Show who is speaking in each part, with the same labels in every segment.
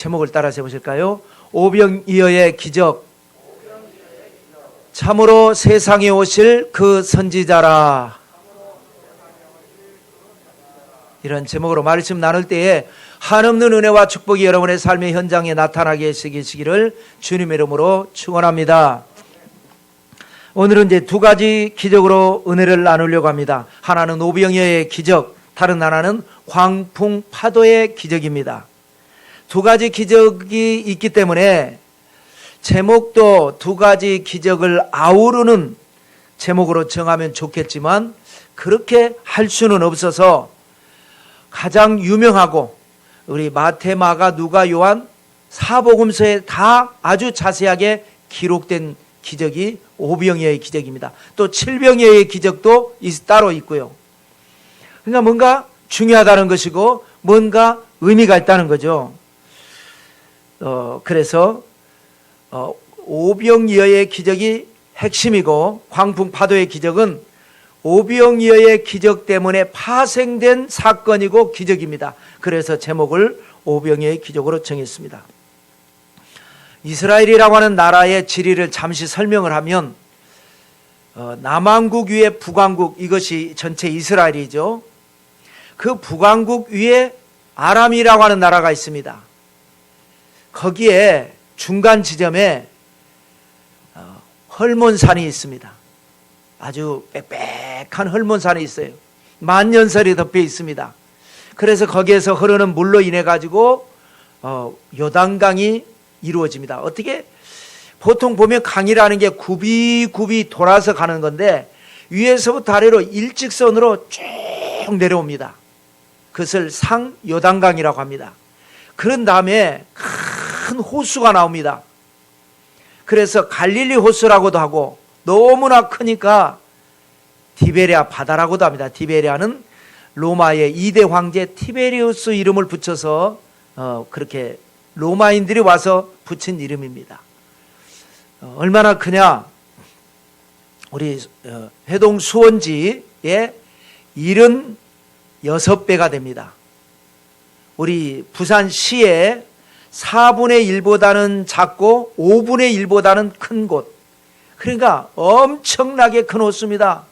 Speaker 1: 제목을 따라서 해보실까요? 오병이어의 기적, 참으로 세상에 오실 그 선지자라. 이런 제목으로 말씀 나눌 때에 한없는 은혜와 축복이 여러분의 삶의 현장에 나타나게 하시기를 주님의 이름으로 축원합니다. 오늘은 이제 두 가지 기적으로 은혜를 나누려고 합니다. 하나는 오병이어의 기적, 다른 하나는 광풍 파도의 기적입니다. 두 가지 기적이 있기 때문에 제목도 두 가지 기적을 아우르는 제목으로 정하면 좋겠지만 그렇게 할 수는 없어서 가장 유명하고 우리 마태, 마가, 누가, 요한 사복음서에 다 아주 자세하게 기록된 기적이 오병이어의 기적입니다. 또 칠병이어의 기적도 따로 있고요. 그러니까 뭔가 중요하다는 것이고 뭔가 의미가 있다는 거죠. 그래서 오병이어의 기적이 핵심이고 광풍 파도의 기적은 오병이어의 기적 때문에 파생된 사건이고 기적입니다. 그래서 제목을 오병이어의 기적으로 정했습니다. 이스라엘이라고 하는 나라의 지리를 잠시 설명을 하면 남왕국 위에 북왕국, 이것이 전체 이스라엘이죠. 그 북왕국 위에 아람이라고 하는 나라가 있습니다. 거기에 중간 지점에 헐몬산이 있습니다. 아주 빽빽한 헐몬산이 있어요. 만년설이 덮여 있습니다. 그래서 거기에서 흐르는 물로 인해 가지고 요단강이 이루어집니다. 어떻게 보통 보면 강이라는 게 굽이 돌아서 가는 건데 위에서부터 아래로 일직선으로 쭉 내려옵니다. 그것을 상요단강이라고 합니다. 그런 다음에 큰 호수가 나옵니다. 그래서 갈릴리 호수라고도 하고 너무나 크니까 디베리아 바다라고도 합니다. 디베리아는 로마의 2대 황제 티베리우스 이름을 붙여서 그렇게 로마인들이 와서 붙인 이름입니다. 얼마나 크냐? 우리 해동 수원지의 76배가 됩니다. 우리 부산시의 4분의 1보다는 작고 5분의 1보다는 큰 곳. 그러니까 엄청나게 큰 호수입니다.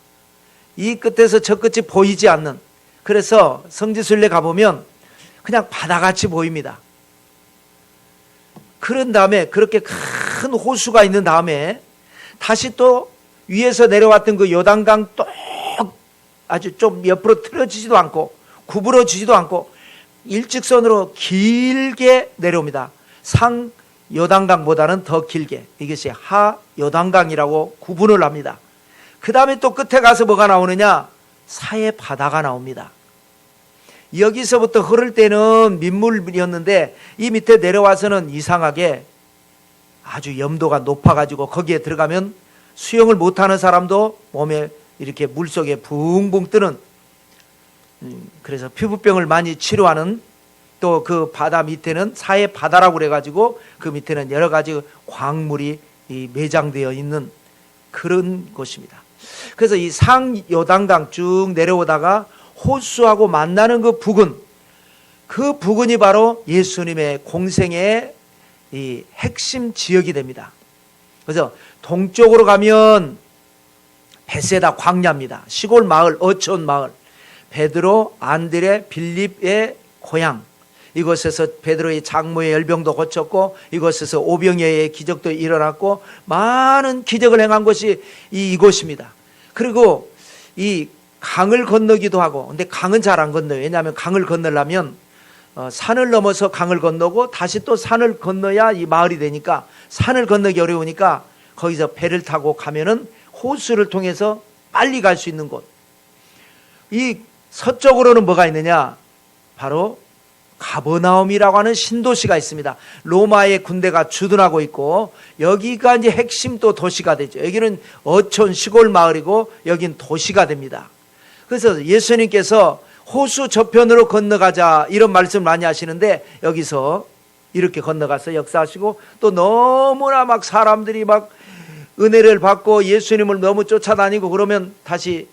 Speaker 1: 이 끝에서 저 끝이 보이지 않는. 그래서 성지순례 가보면 그냥 바다같이 보입니다. 그런 다음에 그렇게 큰 호수가 있는 다음에 다시 또 위에서 내려왔던 그 요단강 또 아주 좀 옆으로 틀어지지도 않고 구부러지지도 않고 일직선으로 길게 내려옵니다. 상 요단강보다는 더 길게. 이것이 하 요단강이라고 구분을 합니다. 그 다음에 또 끝에 가서 뭐가 나오느냐? 사해 바다가 나옵니다. 여기서부터 흐를 때는 민물이었는데 이 밑에 내려와서는 이상하게 아주 염도가 높아가지고 거기에 들어가면 수영을 못하는 사람도 몸에 이렇게 물속에 붕붕 뜨는, 그래서 피부병을 많이 치료하는, 또 그 바다 밑에는 사해 바다라고 그래가지고 그 밑에는 여러 가지 광물이 매장되어 있는 그런 곳입니다. 그래서 이 상요단강 쭉 내려오다가 호수하고 만나는 그 부근이 바로 예수님의 공생의 이 핵심 지역이 됩니다. 그래서 동쪽으로 가면 베세다 광야입니다. 시골 마을, 어촌 마을. 베드로, 안드레, 빌립의 고향. 이곳에서 베드로의 장모의 열병도 고쳤고 이곳에서 오병이어의 기적도 일어났고 많은 기적을 행한 곳이 이곳입니다. 그리고 이 강을 건너기도 하고, 근데 강은 잘 안 건너요. 왜냐하면 강을 건너려면 산을 넘어서 강을 건너고 다시 또 산을 건너야 이 마을이 되니까 산을 건너기 어려우니까 거기서 배를 타고 가면은 호수를 통해서 빨리 갈 수 있는 곳. 이 서쪽으로는 뭐가 있느냐? 바로 가버나움이라고 하는 신도시가 있습니다. 로마의 군대가 주둔하고 있고 여기가 이제 핵심 또 도시가 되죠. 여기는 어촌 시골 마을이고 여긴 도시가 됩니다. 그래서 예수님께서 호수 저편으로 건너가자 이런 말씀 많이 하시는데 여기서 이렇게 건너가서 역사하시고 또 너무나 막 사람들이 막 은혜를 받고 예수님을 너무 쫓아다니고 그러면 다시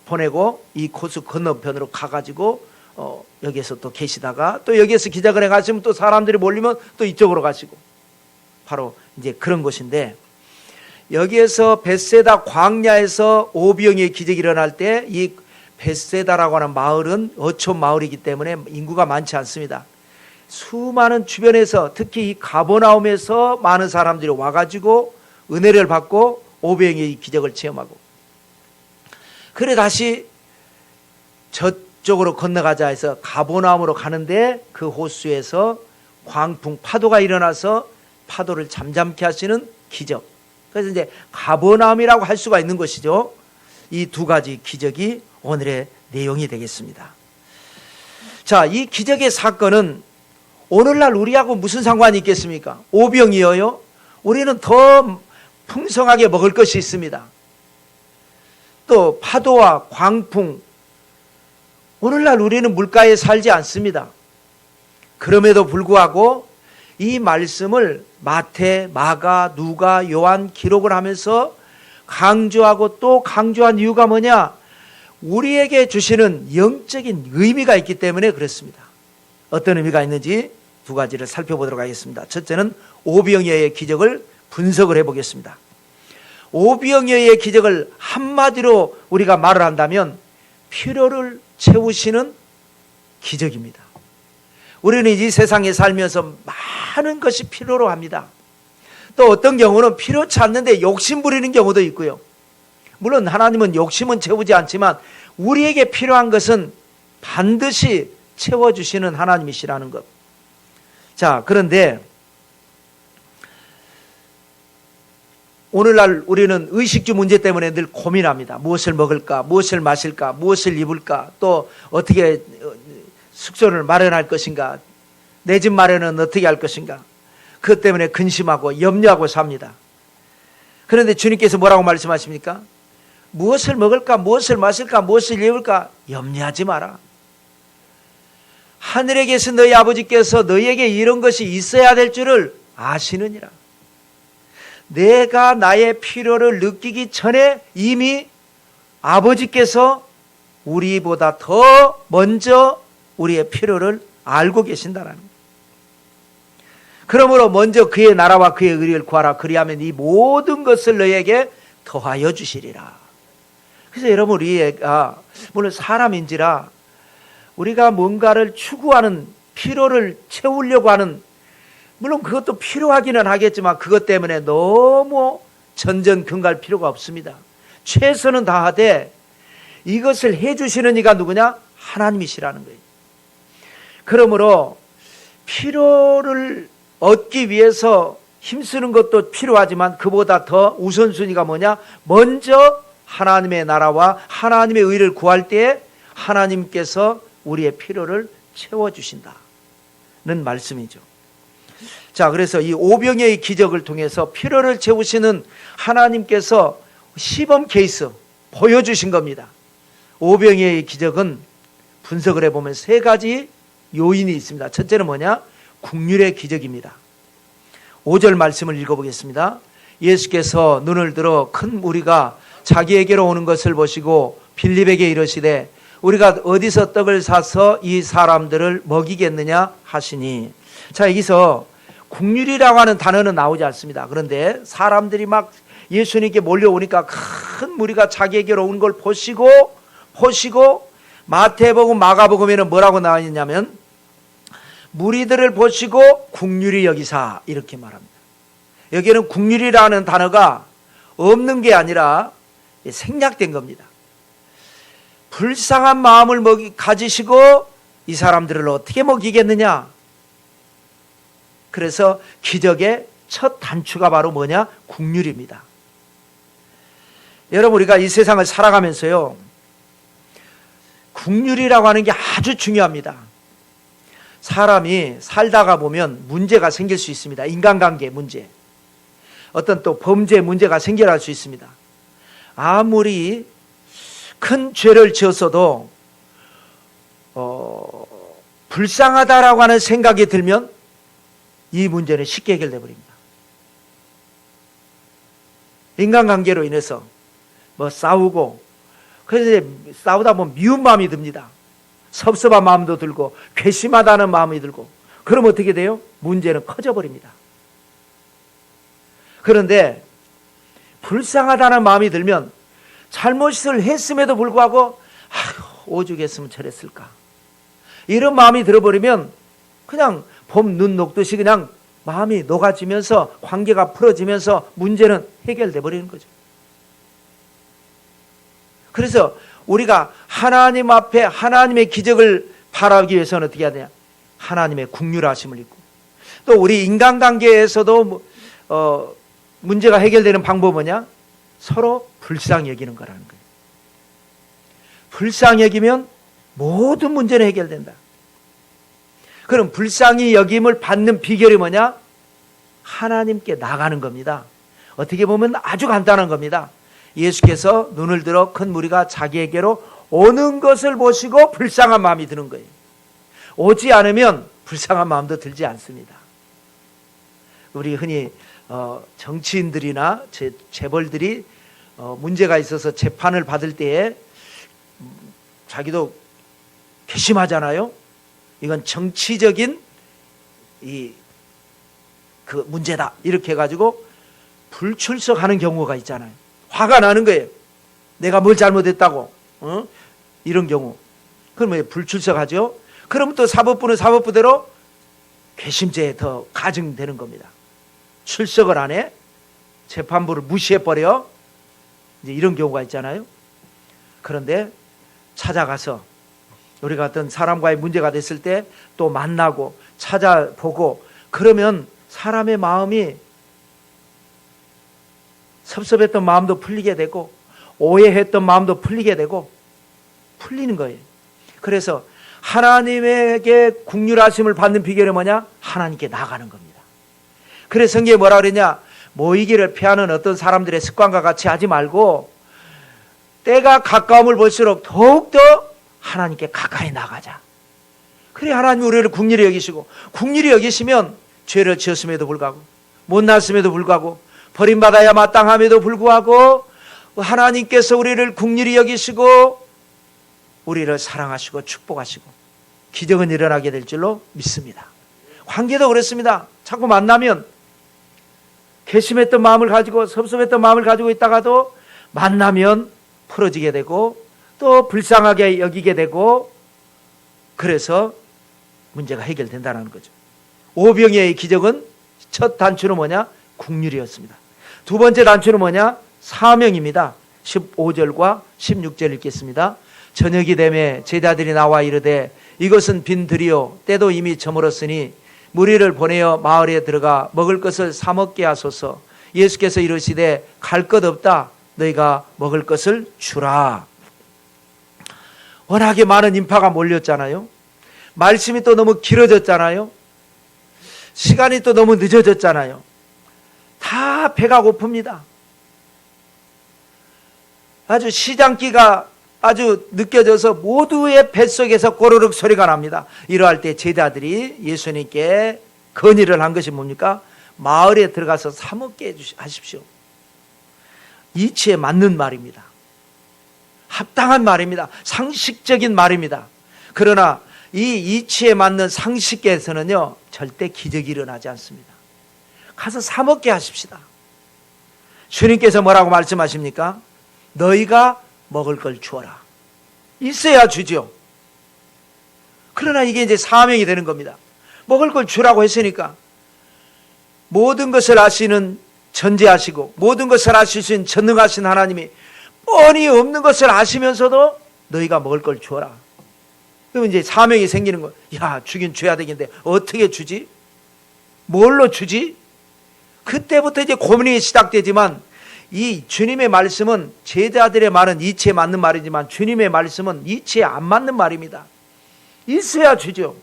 Speaker 1: 보내고 이 호수 건너편으로 가가지고 여기에서 또 계시다가 또 여기에서 기자회견에 가시면 또 사람들이 몰리면 또 이쪽으로 가시고, 바로 이제 그런 곳인데, 여기에서 벳세다 광야에서 오병이의 기적이 일어날 때 이 벳세다라고 하는 마을은 어촌 마을이기 때문에 인구가 많지 않습니다. 수많은 주변에서, 특히 이 가버나움에서 많은 사람들이 와가지고 은혜를 받고 오병이의 기적을 체험하고, 그래 다시 저쪽으로 건너가자 해서 가버나움으로 가는데 그 호수에서 광풍 파도가 일어나서 파도를 잠잠케 하시는 기적. 그래서 이제 가버나움이라고 할 수가 있는 것이죠. 이 두 가지 기적이 오늘의 내용이 되겠습니다. 자, 이 기적의 사건은 오늘날 우리하고 무슨 상관이 있겠습니까? 오병이어요. 우리는 더 풍성하게 먹을 것이 있습니다. 또 파도와 광풍, 오늘날 우리는 물가에 살지 않습니다. 그럼에도 불구하고 이 말씀을 마태, 마가, 누가, 요한 기록을 하면서 강조하고 또 강조한 이유가 뭐냐? 우리에게 주시는 영적인 의미가 있기 때문에 그렇습니다. 어떤 의미가 있는지 두 가지를 살펴보도록 하겠습니다. 첫째는 오병이어의 기적을 분석을 해보겠습니다. 오병이어의 기적을 한마디로 우리가 말을 한다면 필요를 채우시는 기적입니다. 우리는 이 세상에 살면서 많은 것이 필요로 합니다. 또 어떤 경우는 필요치 않는데 욕심 부리는 경우도 있고요. 물론 하나님은 욕심은 채우지 않지만 우리에게 필요한 것은 반드시 채워주시는 하나님이시라는 것. 자, 그런데 오늘날 우리는 의식주 문제 때문에 늘 고민합니다. 무엇을 먹을까, 무엇을 마실까, 무엇을 입을까, 또 어떻게 숙소를 마련할 것인가, 내 집 마련은 어떻게 할 것인가. 그것 때문에 근심하고 염려하고 삽니다. 그런데 주님께서 뭐라고 말씀하십니까? 무엇을 먹을까, 무엇을 마실까, 무엇을 입을까 염려하지 마라. 하늘에 계신 너희 아버지께서 너희에게 이런 것이 있어야 될 줄을 아시느니라. 내가 나의 필요를 느끼기 전에 이미 아버지께서 우리보다 더 먼저 우리의 필요를 알고 계신다는 거예요. 그러므로 먼저 그의 나라와 그의 의를 구하라. 그리하면 이 모든 것을 너희에게 더하여 주시리라. 그래서 여러분, 우리가 물론 사람인지라 우리가 뭔가를 추구하는, 필요를 채우려고 하는, 물론 그것도 필요하기는 하겠지만 그것 때문에 너무 전전긍갈 필요가 없습니다. 최선은 다하되 이것을 해주시는 이가 누구냐? 하나님이시라는 거예요. 그러므로 필요를 얻기 위해서 힘쓰는 것도 필요하지만 그보다 더 우선순위가 뭐냐? 먼저 하나님의 나라와 하나님의 의를 구할 때에 하나님께서 우리의 필요를 채워주신다는 말씀이죠. 자, 그래서 이 오병이어의 기적을 통해서 필요를 채우시는 하나님께서 시범 케이스 보여주신 겁니다. 오병이어의 기적은 분석을 해보면 세 가지 요인이 있습니다. 첫째는 뭐냐? 국률의 기적입니다. 5절 말씀을 읽어보겠습니다. 예수께서 눈을 들어 큰 무리가 자기에게로 오는 것을 보시고 빌립에게 이르시되 우리가 어디서 떡을 사서 이 사람들을 먹이겠느냐 하시니. 자, 여기서 국률이라고 하는 단어는 나오지 않습니다. 그런데 사람들이 막 예수님께 몰려오니까 큰 무리가 자기에게로 오는 걸 보시고 마태복음, 마가복음에는 뭐라고 나와 있냐면 무리들을 보시고 국률이 여기사 이렇게 말합니다. 여기에는 국률이라는 단어가 없는 게 아니라 생략된 겁니다. 불쌍한 마음을 가지시고 이 사람들을 어떻게 먹이겠느냐. 그래서 기적의 첫 단추가 바로 뭐냐? 국률입니다. 여러분, 우리가 이 세상을 살아가면서요, 국률이라고 하는 게 아주 중요합니다. 사람이 살다가 보면 문제가 생길 수 있습니다. 인간관계 문제, 어떤 또 범죄 문제가 생겨날 수 있습니다. 아무리 큰 죄를 지었어도 불쌍하다라고 하는 생각이 들면 이 문제는 쉽게 해결돼 버립니다. 인간관계로 인해서 싸우고, 그래서 싸우다 보면 미운 마음이 듭니다. 섭섭한 마음도 들고 괘씸하다는 마음이 들고, 그럼 어떻게 돼요? 문제는 커져버립니다. 그런데 불쌍하다는 마음이 들면 잘못을 했음에도 불구하고 오죽했으면 저랬을까, 이런 마음이 들어버리면 그냥 봄 눈 녹듯이 그냥 마음이 녹아지면서 관계가 풀어지면서 문제는 해결돼 버리는 거죠. 그래서 우리가 하나님 앞에 하나님의 기적을 바라기 위해서는 어떻게 해야 되냐? 하나님의 긍휼하심을 입고, 또 우리 인간관계에서도 문제가 해결되는 방법은 뭐냐? 서로 불쌍히 여기는 거라는 거예요. 불쌍히 여기면 모든 문제는 해결된다. 그럼 불쌍히 여김을 받는 비결이 뭐냐? 하나님께 나가는 겁니다. 어떻게 보면 아주 간단한 겁니다. 예수께서 눈을 들어 큰 무리가 자기에게로 오는 것을 보시고 불쌍한 마음이 드는 거예요. 오지 않으면 불쌍한 마음도 들지 않습니다. 우리 흔히 정치인들이나 재벌들이 문제가 있어서 재판을 받을 때에 자기도 괘씸하잖아요. 이건 정치적인 그 문제다, 이렇게 해가지고 불출석하는 경우가 있잖아요. 화가 나는 거예요. 내가 뭘 잘못했다고, 이런 경우. 그러면 불출석하죠. 그러면 또 사법부는 사법부대로 괘씸죄에 더 가중되는 겁니다. 출석을 안 해, 재판부를 무시해버려, 이제 이런 경우가 있잖아요. 그런데 찾아가서 우리가 어떤 사람과의 문제가 됐을 때 또 만나고 찾아보고 그러면 사람의 마음이, 섭섭했던 마음도 풀리게 되고 오해했던 마음도 풀리게 되고 풀리는 거예요. 그래서 하나님에게 긍휼하심을 받는 비결이 뭐냐? 하나님께 나가는 겁니다. 그래서 성경에 뭐라 그러냐? 모이기를 피하는 어떤 사람들의 습관과 같이 하지 말고 때가 가까움을 볼수록 더욱더 하나님께 가까이 나가자. 그래 하나님이 우리를 긍휼히 여기시고, 긍휼히 여기시면 죄를 지었음에도 불구하고 못났음에도 불구하고 버림받아야 마땅함에도 불구하고 하나님께서 우리를 긍휼히 여기시고 우리를 사랑하시고 축복하시고 기적은 일어나게 될 줄로 믿습니다. 관계도 그렇습니다. 자꾸 만나면 괘씸했던 마음을 가지고 섭섭했던 마음을 가지고 있다가도 만나면 풀어지게 되고 또 불쌍하게 여기게 되고, 그래서 문제가 해결된다는 거죠. 오병이어의 기적은 첫 단추는 뭐냐? 긍휼이었습니다. 두 번째 단추는 뭐냐? 사명입니다. 15절과 16절 읽겠습니다. 저녁이 되매 제자들이 나와 이르되 이것은 빈 들이요 때도 이미 저물었으니 무리를 보내어 마을에 들어가 먹을 것을 사 먹게 하소서. 예수께서 이르시되 갈 것 없다. 너희가 먹을 것을 주라. 워낙에 많은 인파가 몰렸잖아요. 말씀이 또 너무 길어졌잖아요. 시간이 또 너무 늦어졌잖아요. 다 배가 고픕니다. 아주 시장기가 아주 느껴져서 모두의 뱃속에서 꼬르륵 소리가 납니다. 이러할 때 제자들이 예수님께 건의를 한 것이 뭡니까? 마을에 들어가서 사 먹게 하십시오. 이치에 맞는 말입니다. 합당한 말입니다. 상식적인 말입니다. 그러나 이 이치에 맞는 상식에서는요 절대 기적이 일어나지 않습니다. 가서 사 먹게 하십시다. 주님께서 뭐라고 말씀하십니까? 너희가 먹을 걸 주어라. 있어야 주죠. 그러나 이게 이제 사명이 되는 겁니다. 먹을 걸 주라고 했으니까 모든 것을 아시는 전제하시고 모든 것을 아시신 전능하신 하나님이 뻔히 없는 것을 아시면서도 너희가 먹을 걸 주어라. 그러면 이제 사명이 생기는 거예요. 야, 주긴 줘야 되겠는데 어떻게 주지? 뭘로 주지? 그때부터 이제 고민이 시작되지만 이 주님의 말씀은 제자들의 말은 이치에 맞는 말이지만 주님의 말씀은 이치에 안 맞는 말입니다. 있어야 주죠.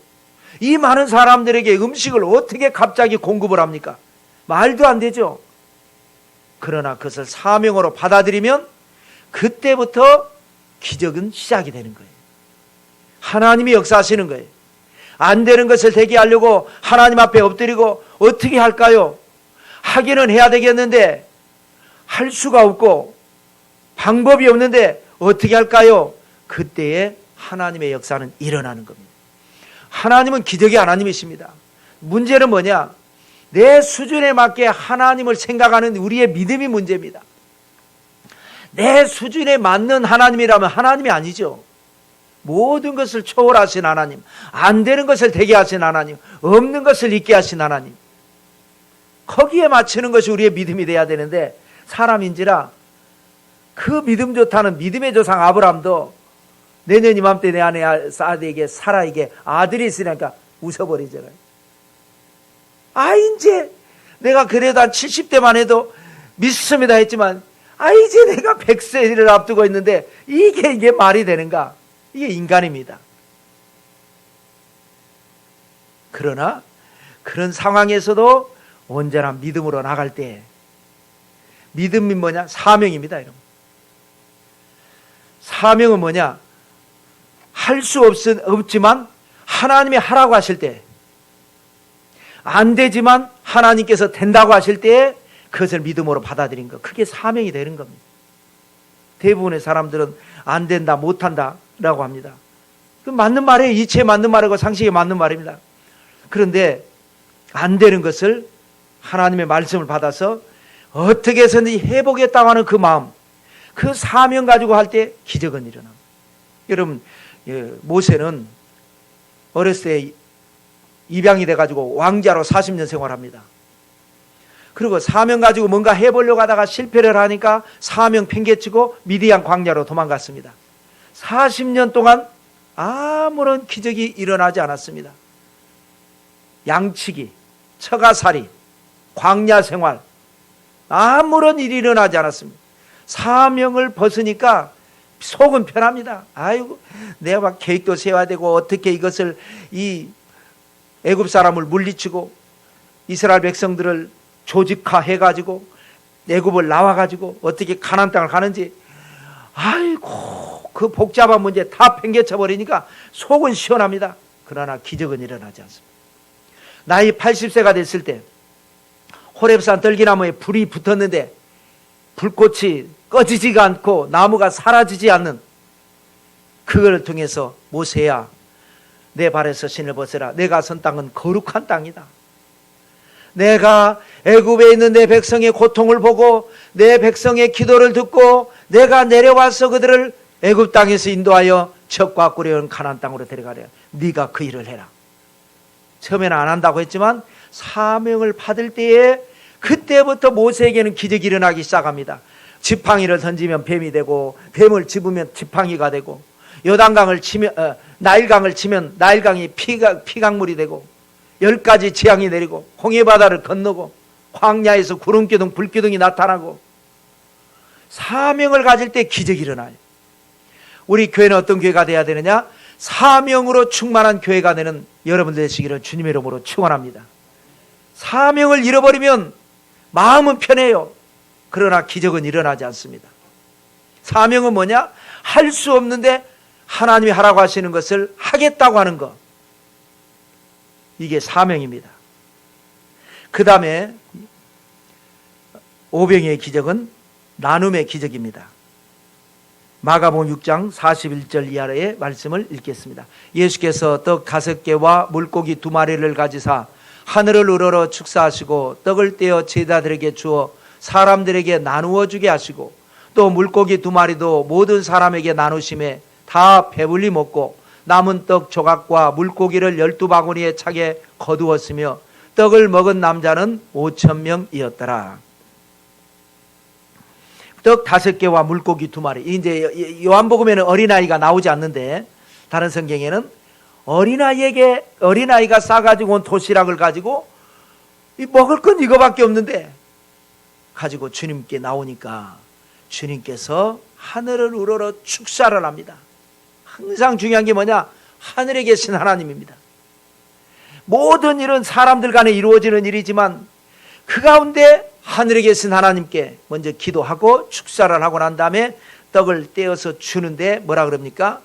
Speaker 1: 이 많은 사람들에게 음식을 어떻게 갑자기 공급을 합니까? 말도 안 되죠. 그러나 그것을 사명으로 받아들이면 그때부터 기적은 시작이 되는 거예요. 하나님이 역사하시는 거예요. 안 되는 것을 되게 하려고 하나님 앞에 엎드리고 어떻게 할까요? 하기는 해야 되겠는데 할 수가 없고 방법이 없는데 어떻게 할까요? 그때에 하나님의 역사는 일어나는 겁니다. 하나님은 기적의 하나님이십니다. 문제는 뭐냐? 내 수준에 맞게 하나님을 생각하는 우리의 믿음이 문제입니다. 내 수준에 맞는 하나님이라면 하나님이 아니죠. 모든 것을 초월하신 하나님, 안 되는 것을 되게 하신 하나님, 없는 것을 있게 하신 하나님, 거기에 맞추는 것이 우리의 믿음이 돼야 되는데, 사람인지라 그 믿음 좋다는 믿음의 조상 아브라함도 내년 이맘때 내 아내 사라에게 아들이 있으니까 웃어버리잖아요. 이제 내가 그래도 한 70대만 해도 믿습니다 했지만, 이제 내가 100세를 앞두고 있는데 이게 말이 되는가? 이게 인간입니다. 그러나 그런 상황에서도 언제나 믿음으로 나갈 때, 믿음이 뭐냐? 사명입니다. 여러분. 사명은 뭐냐? 할 수 없지만 하나님이 하라고 하실 때, 안 되지만 하나님께서 된다고 하실 때 그것을 믿음으로 받아들인 것, 그게 사명이 되는 겁니다. 대부분의 사람들은 안 된다, 못한다 라고 합니다. 그 맞는 말이에요. 이치에 맞는 말이고 상식에 맞는 말입니다. 그런데 안 되는 것을 하나님의 말씀을 받아서 어떻게 해서든지 해보겠다고 하는 그 마음, 그 사명 가지고 할 때 기적은 일어납니다. 여러분, 모세는 어렸을 때 입양이 돼가지고 왕자로 40년 생활합니다. 그리고 사명 가지고 뭔가 해보려고 하다가 실패를 하니까 사명 팽개치고 미디안 광야로 도망갔습니다. 40년 동안 아무런 기적이 일어나지 않았습니다. 양치기, 처가살이, 광야 생활, 아무런 일이 일어나지 않았습니다. 사명을 벗으니까 속은 편합니다. 아이고, 내가 막 계획도 세워야 되고, 어떻게 이것을, 이 애굽 사람을 물리치고 이스라엘 백성들을 조직화해가지고 애굽을 나와가지고 어떻게 가나안 땅을 가는지, 아이고, 그 복잡한 문제 다 팽개쳐 버리니까 속은 시원합니다. 그러나 기적은 일어나지 않습니다. 나이 80세가 됐을 때 호렙산 떨기나무에 불이 붙었는데 불꽃이 꺼지지가 않고 나무가 사라지지 않는, 그걸 통해서 모세야, 내 발에서 신을 벗어라. 내가 선 땅은 거룩한 땅이다. 내가 애굽에 있는 내 백성의 고통을 보고 내 백성의 기도를 듣고 내가 내려와서 그들을 애굽 땅에서 인도하여 젖과 꿀이 흐르는 가나안 땅으로 데려가려. 네가 그 일을 해라. 처음에는 안 한다고 했지만 사명을 받을 때에 그때부터 모세에게는 기적이 일어나기 시작합니다. 지팡이를 던지면 뱀이 되고, 뱀을 집으면 지팡이가 되고, 요단강을 치면 나일강을 치면 나일강이 피강물이 되고, 10가지 재앙이 내리고, 홍해바다를 건너고, 광야에서 구름기둥 불기둥이 나타나고, 사명을 가질 때 기적이 일어나요. 우리 교회는 어떤 교회가 돼야 되느냐? 사명으로 충만한 교회가 되는 여러분 되시기를 주님의 이름으로 축원합니다. 사명을 잃어버리면 마음은 편해요. 그러나 기적은 일어나지 않습니다. 사명은 뭐냐? 할 수 없는데 하나님이 하라고 하시는 것을 하겠다고 하는 것, 이게 사명입니다. 그 다음에 오병이의 기적은 나눔의 기적입니다. 마가복음 6장 41절 이하의 말씀을 읽겠습니다. 예수께서 떡 5개와 물고기 2마리를 가지사 하늘을 우러러 축사하시고 떡을 떼어 제자들에게 주어 사람들에게 나누어 주게 하시고, 또 물고기 2마리도 모든 사람에게 나누심에 다 배불리 먹고 남은 떡 조각과 물고기를 12바구니에 차게 거두었으며 떡을 먹은 남자는 5,000명이었더라. 떡 5개와 물고기 2마리. 이제 요한복음에는 어린아이가 나오지 않는데 다른 성경에는 어린아이가 싸가지고 온 도시락을 가지고 먹을 건 이거밖에 없는데 가지고 주님께 나오니까 주님께서 하늘을 우러러 축사를 합니다. 항상 중요한 게 뭐냐? 하늘에 계신 하나님입니다. 모든 일은 사람들 간에 이루어지는 일이지만 그 가운데 하늘에 계신 하나님께 먼저 기도하고 축사를 하고 난 다음에 떡을 떼어서 주는데 뭐라 그럽니까?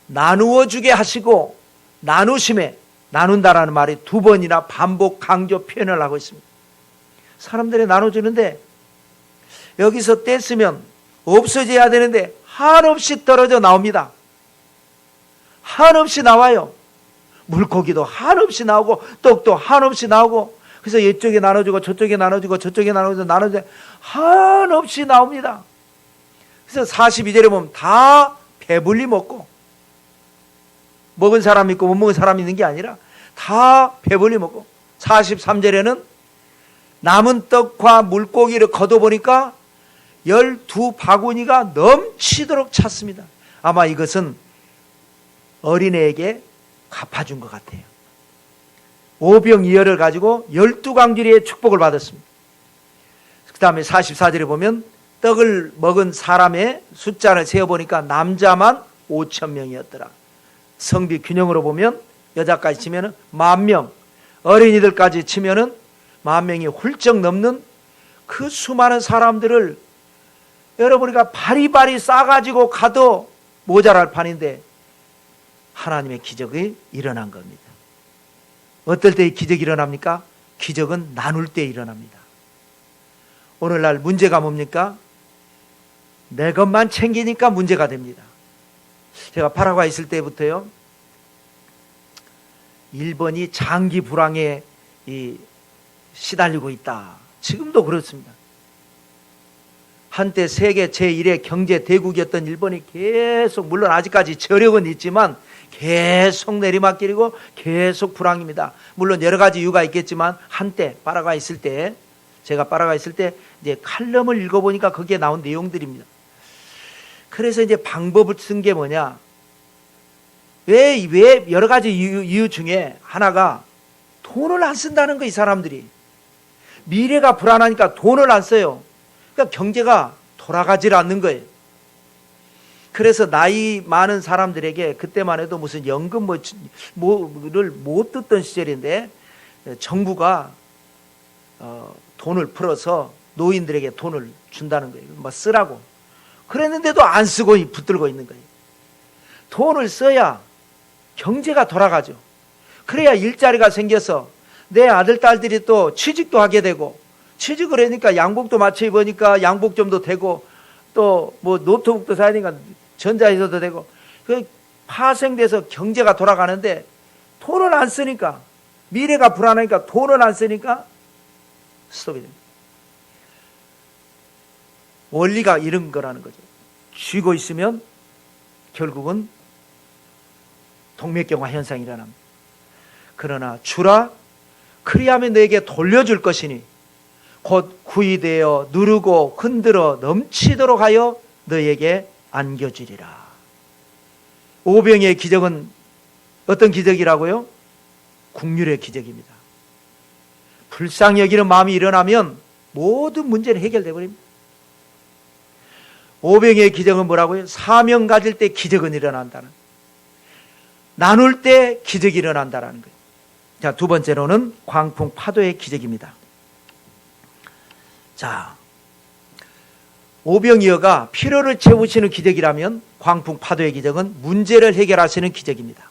Speaker 1: 나누어 주게 하시고, 나누심에, 나눈다라는 말이 2번이나 반복 강조 표현을 하고 있습니다. 사람들이 나눠주는데 여기서 뗐으면 없어져야 되는데 한없이 떨어져 나옵니다. 한없이 나와요. 물고기도 한없이 나오고 떡도 한없이 나오고, 그래서 이쪽에 나눠주고 저쪽에 나눠주고 저쪽에 나눠주고 한없이 나옵니다. 그래서 42절에 보면 다 배불리 먹고, 먹은 사람 있고 못 먹은 사람 있는 게 아니라 다 배불리 먹고, 43절에는 남은 떡과 물고기를 걷어보니까 12바구니가 넘치도록 찼습니다. 아마 이것은 어린애에게 갚아준 것 같아요. 오병이어를 가지고 12강주리의 축복을 받았습니다. 그 다음에 44절에 보면 떡을 먹은 사람의 숫자를 세어보니까 남자만 5,000명이었더라. 성비 균형으로 보면 여자까지 치면 10,000명, 어린이들까지 치면 10,000명이 훌쩍 넘는 그 수많은 사람들을 여러분이가 바리바리 싸가지고 가도 모자랄 판인데 하나님의 기적이 일어난 겁니다. 어떨 때 기적이 일어납니까? 기적은 나눌 때 일어납니다. 오늘날 문제가 뭡니까? 내 것만 챙기니까 문제가 됩니다. 제가 파라과이 있을 때부터요, 일본이 장기 불황에 시달리고 있다. 지금도 그렇습니다. 한때 세계 제1의 경제 대국이었던 일본이 계속, 물론 아직까지 저력은 있지만 계속 내리막길이고 계속 불황입니다. 물론 여러 가지 이유가 있겠지만 한때 파라과이 있을 때, 제가 파라과이 있을 때 이제 칼럼을 읽어보니까 거기에 나온 내용들입니다. 그래서 이제 방법을 쓴 게 뭐냐? 왜 여러 가지 이유 중에 하나가 돈을 안 쓴다는 거. 이 사람들이 미래가 불안하니까 돈을 안 써요. 그러니까 경제가 돌아가질 않는 거예요. 그래서 나이 많은 사람들에게 그때만 해도 무슨 연금 뭐를 못 듣던 시절인데 정부가 돈을 풀어서 노인들에게 돈을 준다는 거예요. 뭐 쓰라고. 그랬는데도 안 쓰고 붙들고 있는 거예요. 돈을 써야 경제가 돌아가죠. 그래야 일자리가 생겨서 내 아들, 딸들이 또 취직도 하게 되고, 취직을 하니까 양복도 맞춰 입으니까 양복 좀도 되고, 또 뭐 노트북도 사야 되니까 전자회사도 되고, 그 파생돼서 경제가 돌아가는데 돈을 안 쓰니까, 미래가 불안하니까 돈을 안 쓰니까 스톱이 됩니다. 원리가 이런 거라는 거죠. 쥐고 있으면 결국은 동맥경화 현상이 일어납니다. 그러나 주라, 그리하면 너에게 돌려줄 것이니 곧 구이되어 누르고 흔들어 넘치도록 하여 너에게 안겨주리라. 오병의 기적은 어떤 기적이라고요? 국률의 기적입니다. 불쌍히 여기는 마음이 일어나면 모든 문제는 해결되어 버립니다. 오병의 기적은 뭐라고요? 사명 가질 때 기적은 일어난다는, 나눌 때 기적이 일어난다는 거예요. 자, 두 번째로는 광풍 파도의 기적입니다. 자, 오병이어가 필요를 채우시는 기적이라면 광풍 파도의 기적은 문제를 해결하시는 기적입니다.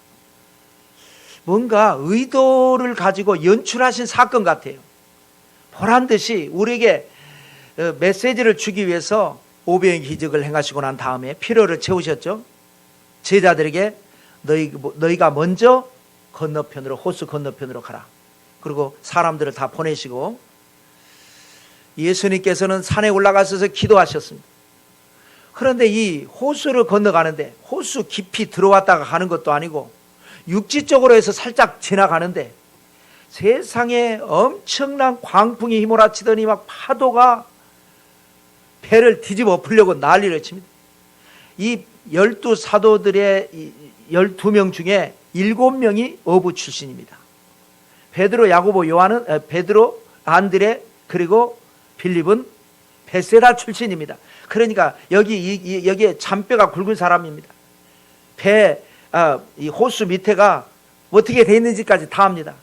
Speaker 1: 뭔가 의도를 가지고 연출하신 사건 같아요. 보란 듯이 우리에게 메시지를 주기 위해서 오병의 기적을 행하시고 난 다음에 필요를 채우셨죠. 제자들에게 너희가 먼저 건너편으로, 호수 건너편으로 가라. 그리고 사람들을 다 보내시고 예수님께서는 산에 올라가셔서 기도하셨습니다. 그런데 이 호수를 건너가는데, 호수 깊이 들어왔다가 가는 것도 아니고 육지 쪽으로 해서 살짝 지나가는데 세상에 엄청난 광풍이 휘몰아치더니 막 파도가 배를 뒤집어 엎으려고 난리를 칩니다. 이 12사도들의 12명 중에 7명이 어부 출신입니다. 베드로, 야고보, 요한은 베드로, 안드레, 그리고 빌립은 베세다 출신입니다. 그러니까 여기에 잔뼈가 굵은 사람입니다. 이 호수 밑에가 어떻게 돼 있는지까지 다 압니다.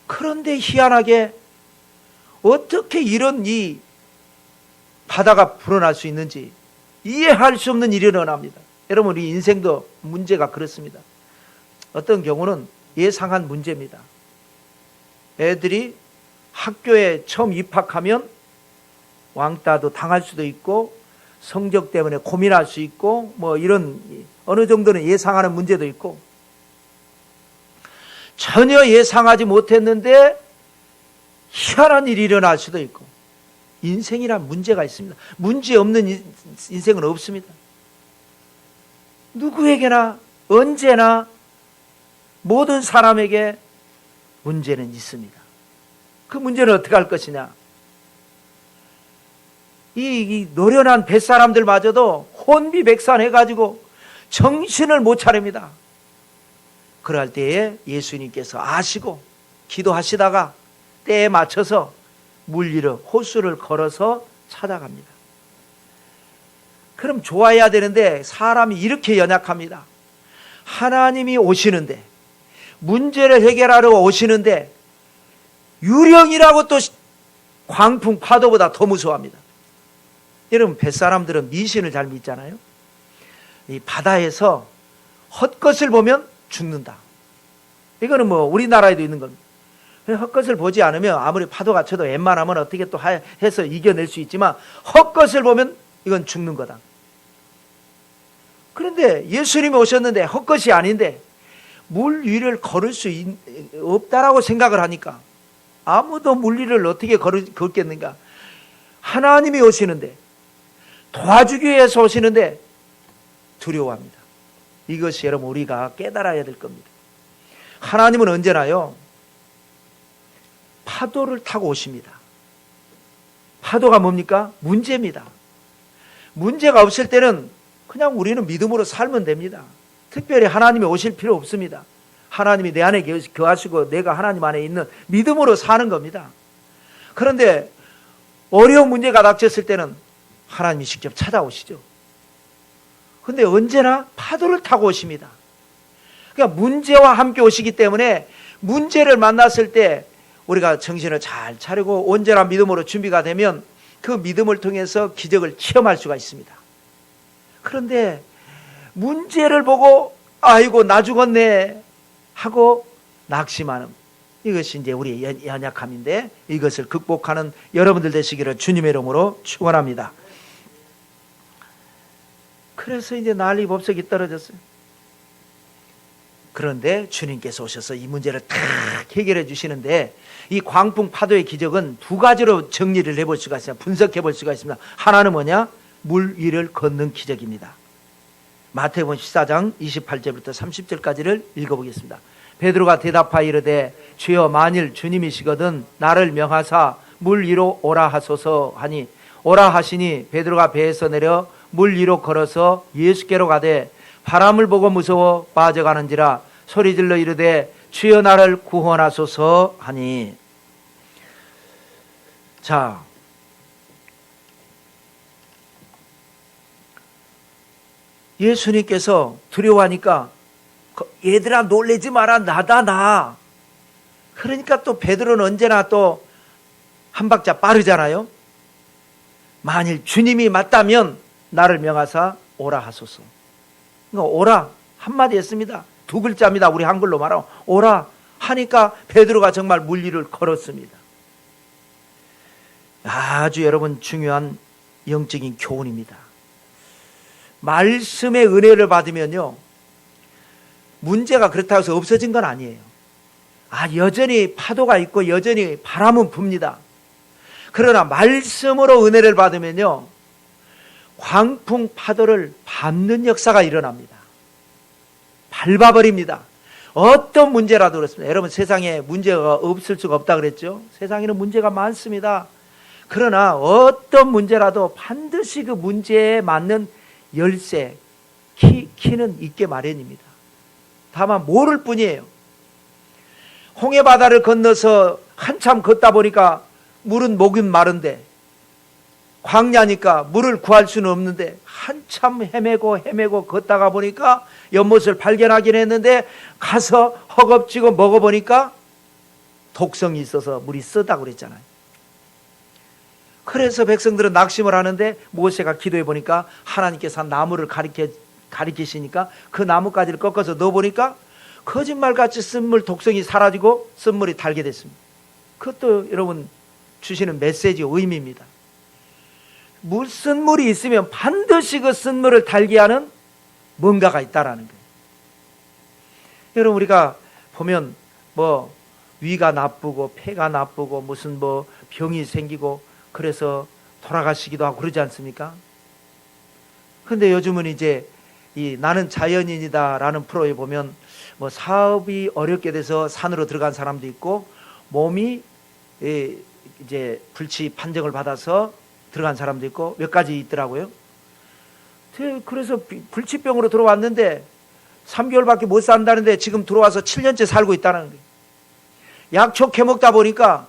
Speaker 1: 그런데 희한하게 어떻게 이런 이 바다가 불어날 수 있는지 이해할 수 없는 일이 일어납니다. 여러분, 우리 인생도 문제가 그렇습니다. 어떤 경우는 예상한 문제입니다. 애들이 학교에 처음 입학하면 왕따도 당할 수도 있고 성적 때문에 고민할 수 있고 뭐 이런 어느 정도는 예상하는 문제도 있고, 전혀 예상하지 못했는데 희한한 일이 일어날 수도 있고, 인생이란 문제가 있습니다. 문제 없는 인생은 없습니다. 누구에게나 언제나 모든 사람에게 문제는 있습니다. 그 문제는 어떻게 할 것이냐. 이 노련한 뱃사람들마저도 혼비백산해가지고 정신을 못 차립니다. 그럴 때에 예수님께서 아시고 기도하시다가 때에 맞춰서 물 위로 호수를 걸어서 찾아갑니다. 그럼 좋아해야 되는데 사람이 이렇게 연약합니다. 하나님이 오시는데, 문제를 해결하러 오시는데 유령이라고 또 광풍 파도보다 더 무서워합니다. 여러분, 뱃사람들은 미신을 잘 믿잖아요. 이 바다에서 헛것을 보면 죽는다. 이거는 뭐 우리나라에도 있는 겁니다. 헛것을 보지 않으면 아무리 파도가 쳐도 웬만하면 어떻게 또 해서 이겨낼 수 있지만, 헛것을 보면 이건 죽는 거다. 그런데 예수님이 오셨는데 헛것이 아닌데 물 위를 걸을 수 없다라고 생각을 하니까, 아무도 물 위를 어떻게 걷겠는가. 하나님이 오시는데, 도와주기 위해서 오시는데 두려워합니다. 이것이 여러분 우리가 깨달아야 될 겁니다. 하나님은 언제나요, 파도를 타고 오십니다. 파도가 뭡니까? 문제입니다. 문제가 없을 때는 그냥 우리는 믿음으로 살면 됩니다. 특별히 하나님이 오실 필요 없습니다. 하나님이 내 안에 거하시고 내가 하나님 안에 있는 믿음으로 사는 겁니다. 그런데 어려운 문제가 닥쳤을 때는 하나님이 직접 찾아오시죠. 그런데 언제나 파도를 타고 오십니다. 그러니까 문제와 함께 오시기 때문에 문제를 만났을 때 우리가 정신을 잘 차리고 온전한 믿음으로 준비가 되면 그 믿음을 통해서 기적을 체험할 수가 있습니다. 그런데 문제를 보고 아이고 나 죽었네 하고 낙심하는, 이것이 이제 우리의 연약함인데, 이것을 극복하는 여러분들 되시기를 주님의 이름으로 축원합니다. 그래서 이제 난리법석이 떨어졌어요. 그런데 주님께서 오셔서 이 문제를 다 해결해 주시는데, 이 광풍 파도의 기적은 두 가지로 정리를 해볼 수가 있습니다. 분석해 볼 수가 있습니다. 하나는 뭐냐? 물 위를 걷는 기적입니다. 마태복음 14장 28절부터 30절까지를 읽어보겠습니다. 베드로가 대답하여 이르되 주여 만일 주님이시거든 나를 명하사 물 위로 오라 하소서 하니, 오라 하시니 베드로가 배에서 내려 물 위로 걸어서 예수께로 가되 바람을 보고 무서워 빠져가는지라 소리질러 이르되 주여 나를 구원하소서 하니. 자, 예수님께서 두려워하니까 얘들아 놀래지 마라, 나다 나. 그러니까 또 베드로는 언제나 또 한 박자 빠르잖아요. 만일 주님이 맞다면 나를 명하사 오라 하소서. 그러니까 오라 한마디 했습니다. 두 글자입니다. 우리 한글로 말하면 오라 하니까 베드로가 정말 물 위를 걸었습니다. 아주 여러분 중요한 영적인 교훈입니다. 말씀의 은혜를 받으면요, 문제가 그렇다고 해서 없어진 건 아니에요. 여전히 파도가 있고 여전히 바람은 붑니다. 그러나 말씀으로 은혜를 받으면요, 광풍 파도를 밟는 역사가 일어납니다. 밟아버립니다. 어떤 문제라도 그렇습니다. 여러분, 세상에 문제가 없을 수가 없다 그랬죠. 세상에는 문제가 많습니다. 그러나 어떤 문제라도 반드시 그 문제에 맞는 열쇠, 키는 있게 마련입니다. 다만 모를 뿐이에요. 홍해바다를 건너서 한참 걷다 보니까 물은 목은 마른데, 광야니까 물을 구할 수는 없는데 한참 헤매고 걷다가 보니까 연못을 발견하긴 했는데 가서 허겁지겁 먹어보니까 독성이 있어서 물이 쓰다고 그랬잖아요. 그래서 백성들은 낙심을 하는데 모세가 기도해 보니까 하나님께서 한 나무를 가리키시니까 그 나무가지를 꺾어서 넣어보니까 거짓말같이 쓴물 독성이 사라지고 쓴물이 달게 됐습니다. 그것도 여러분 주시는 메시지 의미입니다. 쓴물이 있으면 반드시 그 쓴물을 달게 하는 뭔가가 있다라는 거예요. 여러분, 우리가 보면 뭐 위가 나쁘고 폐가 나쁘고 무슨 뭐 병이 생기고 그래서 돌아가시기도 하고 그러지 않습니까? 근데 요즘은 이제 이 나는 자연인이다라는 프로에 보면 뭐 사업이 어렵게 돼서 산으로 들어간 사람도 있고, 몸이 이제 불치 판정을 받아서 들어간 사람도 있고 몇 가지 있더라고요. 그래서 불치병으로 들어왔는데 3개월밖에 못 산다는데 지금 들어와서 7년째 살고 있다는 거예요. 약초 캐먹다 보니까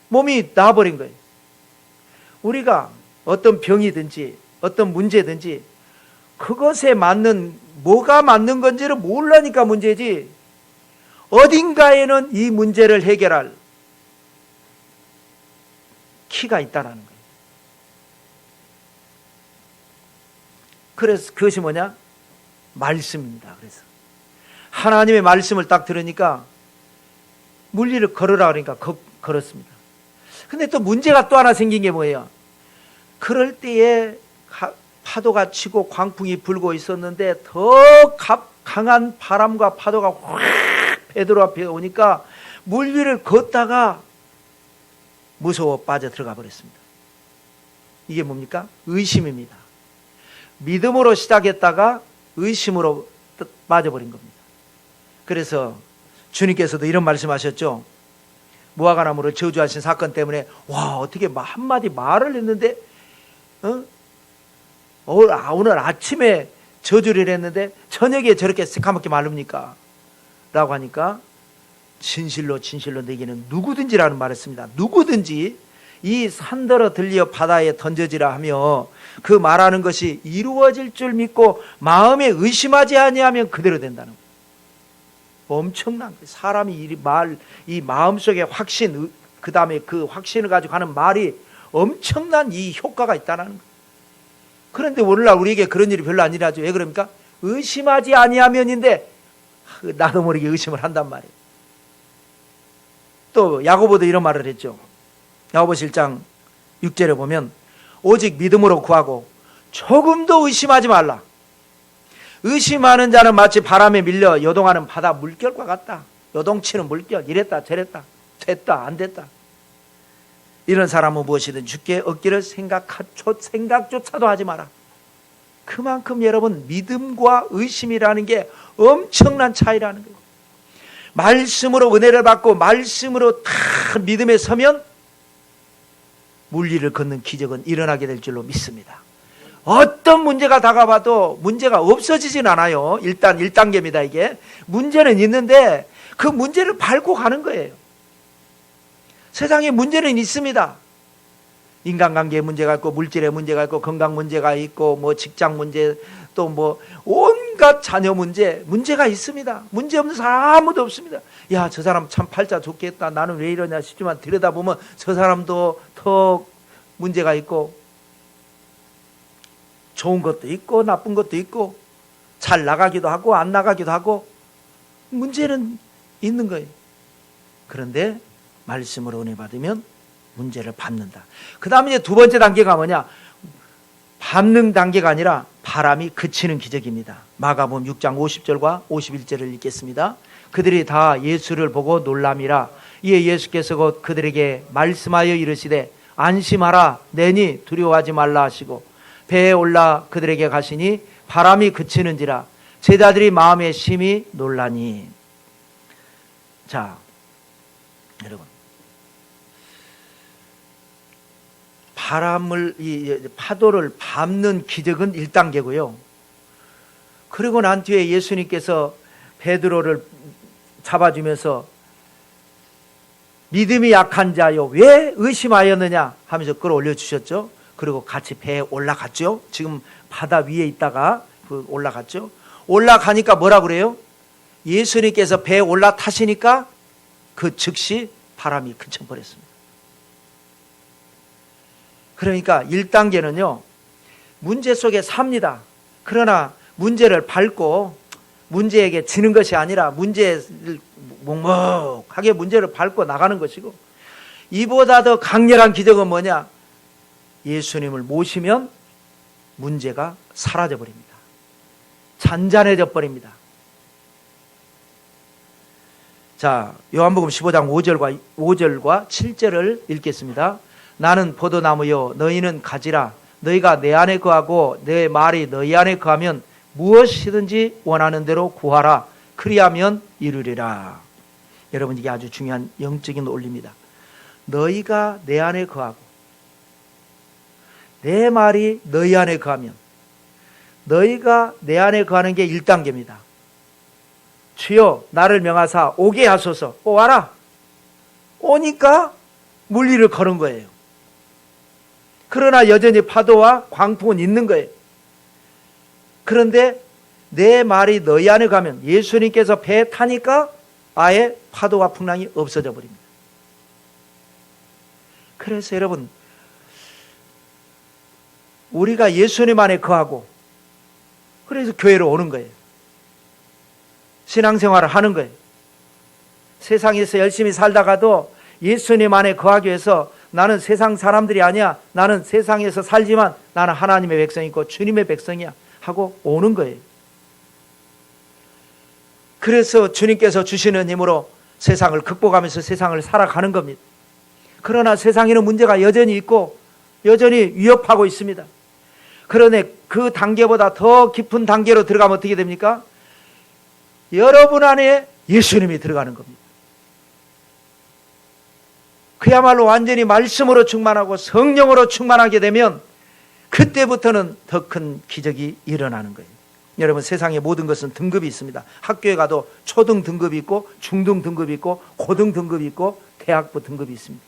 Speaker 1: 몸이 나아버린 거예요. 우리가 어떤 병이든지 어떤 문제든지 그것에 맞는, 뭐가 맞는 건지를 모르니까 문제지, 어딘가에는 이 문제를 해결할 키가 있다는 거예요. 그래서 그것이 뭐냐? 말씀입니다. 그래서 하나님의 말씀을 딱 들으니까 물리를 걸으라 그러니까 걸었습니다. 근데 또 문제가 또 하나 생긴 게 뭐예요? 그럴 때에 파도가 치고 광풍이 불고 있었는데 더 강한 바람과 파도가 확 베드로 앞에 오니까 물 위를 걷다가 무서워 빠져 들어가 버렸습니다. 이게 뭡니까? 의심입니다. 믿음으로 시작했다가 의심으로 빠져버린 겁니다. 그래서 주님께서도 이런 말씀하셨죠. 무화과나무를 저주하신 사건 때문에 와, 어떻게 한마디 말을 했는데 오늘 아침에 저주를 했는데 저녁에 저렇게 새까맣게 마릅니까? 라고 하니까 진실로 너에게는 누구든지라는 말을 했습니다. 누구든지 이 산더러 들려 바다에 던져지라 하며 그 말하는 것이 이루어질 줄 믿고 마음에 의심하지 아니하면 그대로 된다는 거예요. 엄청난 거예요. 사람이 이 마음속에 확신, 그 다음에 그 확신을 가지고 하는 말이 엄청난 이 효과가 있다는 거예요. 그런데 오늘날 우리에게 그런 일이 별로 안 일어나죠. 왜 그럽니까? 의심하지 아니하면인데 나도 모르게 의심을 한단 말이에요. 또 야고보도 이런 말을 했죠. 야고보 1장 6절에 보면 오직 믿음으로 구하고 조금도 의심하지 말라. 의심하는 자는 마치 바람에 밀려 요동하는 바다 물결과 같다. 요동치는 물결, 이랬다 저랬다, 됐다 안 됐다. 이런 사람은 무엇이든 주께 얻기를 생각조차도 하지 마라. 그만큼 여러분, 믿음과 의심이라는 게 엄청난 차이라는 거예요. 말씀으로 은혜를 받고 말씀으로 다 믿음에 서면 물리를 걷는 기적은 일어나게 될 줄로 믿습니다. 어떤 문제가 다가와도 문제가 없어지진 않아요. 일단 1단계입니다. 이게 문제는 있는데 그 문제를 밟고 가는 거예요. 세상에 문제는 있습니다. 인간관계에 문제가 있고, 물질에 문제가 있고, 건강 문제가 있고, 뭐 직장 문제, 또 뭐 온갖 자녀 문제가 있습니다. 문제 없는 사람 아무도 없습니다. 야, 저 사람 참 팔자 좋겠다, 나는 왜 이러냐 싶지만 들여다보면 저 사람도 더 문제가 있고, 좋은 것도 있고 나쁜 것도 있고, 잘 나가기도 하고 안 나가기도 하고, 문제는 있는 거예요. 그런데 말씀으로 은혜 받으면 문제를 밟는다. 그 다음에 이제 두 번째 단계가 뭐냐? 밟는 단계가 아니라 바람이 그치는 기적입니다. 마가복음 6장 50절과 51절을 읽겠습니다. 그들이 다 예수를 보고 놀람이라. 이에 예수께서 곧 그들에게 말씀하여 이르시되 안심하라, 내니 두려워하지 말라 하시고 배에 올라 그들에게 가시니 바람이 그치는지라. 제자들이 마음에 심히 놀라니. 자, 여러분, 파도를 밟는 기적은 1단계고요. 그리고 난 뒤에 예수님께서 베드로를 잡아주면서 믿음이 약한 자요, 왜 의심하였느냐 하면서 끌어올려 주셨죠. 그리고 같이 배에 올라갔죠. 지금 바다 위에 있다가 올라갔죠. 올라가니까 뭐라 그래요? 예수님께서 배에 올라타시니까 그 즉시 바람이 그쳐버렸습니다. 그러니까 1단계는요, 문제 속에 삽니다. 그러나 문제를 밟고 문제에게 지는 것이 아니라 문제를 묵묵하게 문제를 밟고 나가는 것이고, 이보다 더 강렬한 기적은 뭐냐? 예수님을 모시면 문제가 사라져 버립니다. 잔잔해져 버립니다. 자, 요한복음 15장 5절과 7절을 읽겠습니다. 나는 포도나무요 너희는 가지라. 너희가 내 안에 거하고 내 말이 너희 안에 거하면 무엇이든지 원하는 대로 구하라. 그리하면 이루리라. 여러분, 이게 아주 중요한 영적인 논리입니다. 너희가 내 안에 거하고 내 말이 너희 안에 거하면, 너희가 내 안에 거하는 게 1단계입니다. 주여 나를 명하사 오게 하소서. 와라. 오니까 물리를 거는 거예요. 그러나 여전히 파도와 광풍은 있는 거예요. 그런데 내 말이 너희 안에 가면, 예수님께서 배에 타니까 아예 파도와 풍랑이 없어져 버립니다. 그래서 여러분, 우리가 예수님 안에 거하고, 그래서 교회로 오는 거예요. 신앙생활을 하는 거예요. 세상에서 열심히 살다가도 예수님 안에 거하기 위해서 나는 세상 사람들이 아니야, 나는 세상에서 살지만 나는 하나님의 백성이고 주님의 백성이야 하고 오는 거예요. 그래서 주님께서 주시는 힘으로 세상을 극복하면서 세상을 살아가는 겁니다. 그러나 세상에는 문제가 여전히 있고 여전히 위협하고 있습니다. 그런데 그 단계보다 더 깊은 단계로 들어가면 어떻게 됩니까? 여러분 안에 예수님이 들어가는 겁니다. 그야말로 완전히 말씀으로 충만하고 성령으로 충만하게 되면 그때부터는 더 큰 기적이 일어나는 거예요. 여러분, 세상의 모든 것은 등급이 있습니다. 학교에 가도 초등 등급이 있고 중등 등급이 있고 고등 등급이 있고 대학부 등급이 있습니다.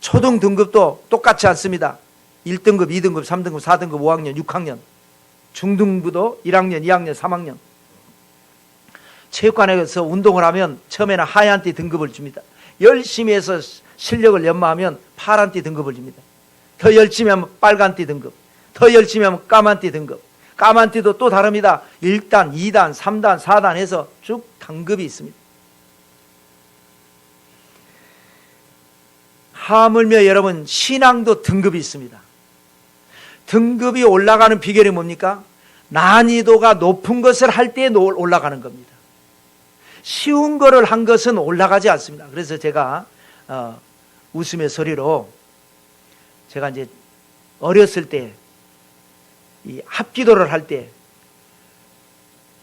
Speaker 1: 초등 등급도 똑같지 않습니다. 1등급, 2등급, 3등급, 4등급, 5학년, 6학년. 중등부도 1학년, 2학년, 3학년. 체육관에서 운동을 하면 처음에는 하얀 띠 등급을 줍니다. 열심히 해서 실력을 연마하면 파란 띠 등급을 줍니다. 더 열심히 하면 빨간 띠 등급, 더 열심히 하면 까만 띠 등급. 까만 띠도 또 다릅니다. 1단, 2단, 3단, 4단 해서 쭉 등급이 있습니다. 하물며 여러분, 신앙도 등급이 있습니다. 등급이 올라가는 비결이 뭡니까? 난이도가 높은 것을 할 때 올라가는 겁니다. 쉬운 거를 한 것은 올라가지 않습니다. 그래서 제가 웃음의 소리로, 제가 이제 어렸을 때 이 합기도를 할 때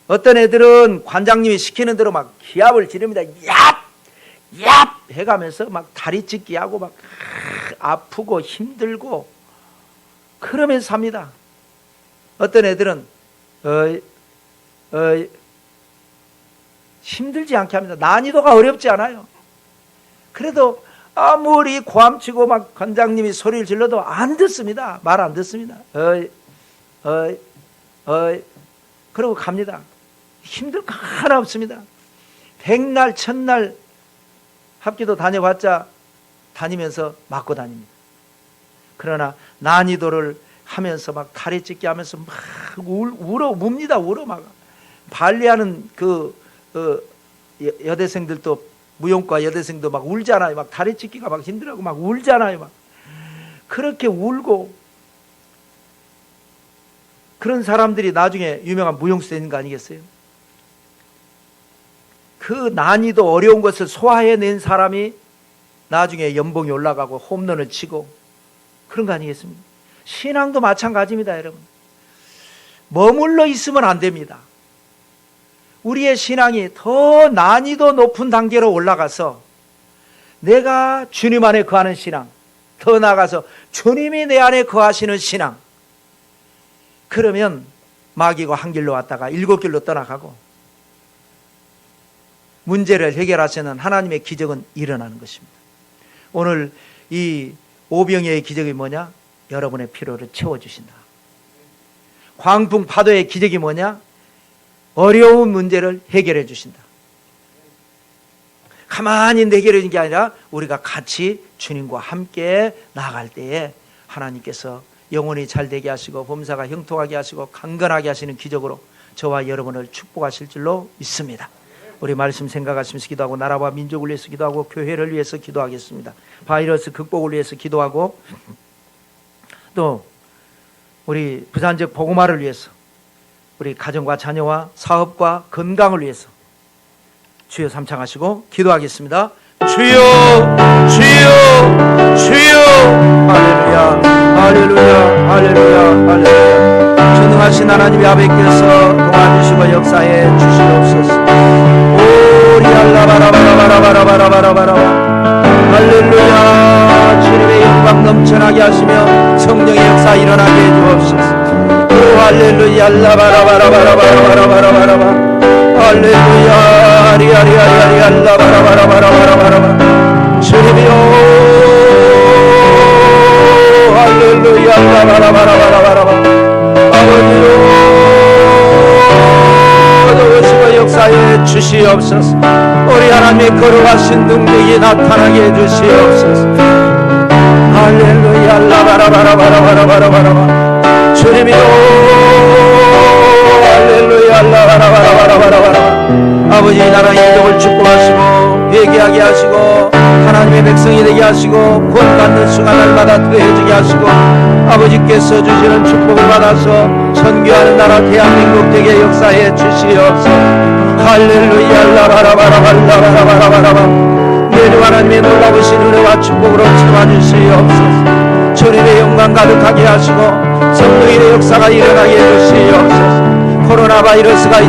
Speaker 1: 어떤 애들은 관장님이 시키는 대로 막 기합을 지릅니다. 얍! 얍! 해가면서 막 다리 찢기 하고 막 아프고 힘들고 그러면서 합니다. 어떤 애들은 힘들지 않게 합니다. 난이도가 어렵지 않아요. 그래도 아무리 고함치고 막 관장님이 소리를 질러도 안 듣습니다. 말 안 듣습니다. 그러고 갑니다. 힘들 거 하나 없습니다. 100날, 1000날 합기도 다녀봤자 다니면서 맞고 다닙니다. 그러나 난이도를 하면서 막 다리 찢기 하면서 막 웁니다. 울어 막. 발리하는 여대생들도, 무용과 여대생도 막 울잖아요. 막 다리 찢기가 막 힘들어하고 막 울잖아요. 막 그렇게 울고, 그런 사람들이 나중에 유명한 무용수 되는 거 아니겠어요? 그 난이도 어려운 것을 소화해낸 사람이 나중에 연봉이 올라가고 홈런을 치고 그런 거 아니겠습니까? 신앙도 마찬가지입니다, 여러분. 머물러 있으면 안 됩니다. 우리의 신앙이 더 난이도 높은 단계로 올라가서 내가 주님 안에 거하는 신앙, 더 나아가서 주님이 내 안에 거하시는 신앙, 그러면 마귀가 한 길로 왔다가 7길로 떠나가고 문제를 해결하시는 하나님의 기적은 일어나는 것입니다. 오늘 이 오병이어의 기적이 뭐냐? 여러분의 필요를 채워주신다. 광풍 파도의 기적이 뭐냐? 어려운 문제를 해결해 주신다. 가만히 해결해 주는 게 아니라 우리가 같이 주님과 함께 나아갈 때에 하나님께서 영혼이 잘 되게 하시고 범사가 형통하게 하시고 강건하게 하시는 기적으로 저와 여러분을 축복하실 줄로 믿습니다. 우리 말씀 생각하시면서 기도하고 나라와 민족을 위해서 기도하고 교회를 위해서 기도하겠습니다. 바이러스 극복을 위해서 기도하고 또 우리 부산적 복음화를 위해서 우리 가정과 자녀와 사업과 건강을 위해서 주여 삼창하시고 기도하겠습니다. 주여 주여 주여 할렐루야 할렐루야 할렐루야 할렐루야. 전능하신 하나님의 아버지께서 도와주시고 역사해 주시옵소서. 오리알라바라바라바라바라바라바라 할렐루야. 주님의 영광 넘쳐나게 하시며 성령의 역사 일어나게 해 주옵소서. 오 할렐루야 라바라바라바라바라바라바라바라 할렐루야 리아리아리아리알라바라바라바라바라바라 주님이여 할렐루야 라바라바라바라바라 아버지여 도우시고 역사해 주시옵소서. 우리 하나님의 거룩하신 능력이 나타나게 해 주시옵소서. 할렐루야 라바라바라바라바라바라바라 주님이여 할렐루야 라바라바라바라바라바라 아버지 나라 인도를 축복하시고 회개하게 하시고 하나님의 백성이 되게 하시고 구원받는 수가 날마다 더해지게 하시고 아버지께서 주시는 축복을 받아서 선교하는 나라 대한민국 되게 역사해 주시옵소서. 할렐루야 라바라바라바라바라바라바라 내주 하나님의 놀라우신 은혜와 축복으로 채워주시옵소서. 주님의 영광 가득하게 하시고 성령의 역사가 일어나게 해주시옵소서. 코로나 바이러스가